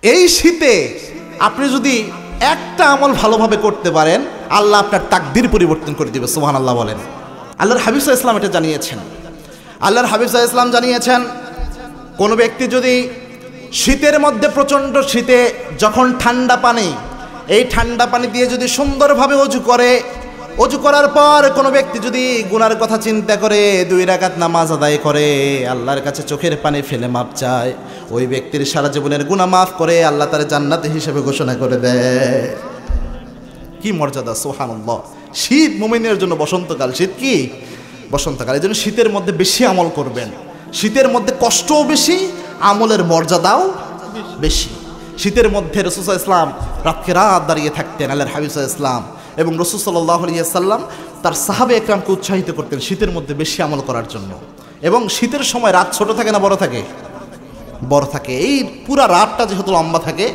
এই শীতে আপনি যদি একটা আমল ভালোভাবে করতে পারেন, আল্লাহ আপনার তাকদীর পরিবর্তন করে দিবে। সুবহানাল্লাহ বলেন। আল্লাহর হাবিব সাল্লাল্লাহু আলাইহি ওয়াসাল্লাম এটা জানিয়েছেন। আল্লাহর হাবিব সাল্লাল্লাহু আলাইহি ওয়াসাল্লাম জানিয়েছেন, কোনো ব্যক্তি যদি শীতের মধ্যে প্রচণ্ড শীতে যখন ঠান্ডা পানি, এই ঠান্ডা পানি দিয়ে যদি সুন্দরভাবে অজু করে, অজু করার পর কোনো ব্যক্তি যদি গুনার কথা চিন্তা করে 2 রাকাত নামাজ আদায় করে, আল্লাহর কাছে চোখের পানি ফেলে মাপ চায়, ওই ব্যক্তির সারা জীবনের গুনাহ মাফ করে আল্লাহ তার জান্নাতি হিসেবে ঘোষণা করে দেয়। কি মর্যাদা! সুবহানাল্লাহ। শীত মুমিনের জন্য বসন্তকাল। শীত কি? বসন্তকাল। এই জন্য শীতের মধ্যে বেশি আমল করবেন। শীতের মধ্যে কষ্টও বেশি, আমলের মর্যাদাও বেশি। শীতের মধ্যে রাসূল সাল্লাল্লাহু আলাইহি ওয়াসাল্লাম রাত দাঁড়িয়ে থাকতেন, আল্লাহর হাবিব সাল্লাল্লাহু আলাইহি ওয়াসাল্লাম, এবং রাসূল সাল্লাল্লাহু আলাইহি ওয়াসাল্লাম তার সাহাবে একরামকে উৎসাহিত করতেন শীতের মধ্যে বেশি আমল করার জন্য। এবং শীতের সময় রাত ছোট থাকে না বড় থাকে? বড় থাকে। এই পুরা রাতটা যেহেতু লম্বা থাকে,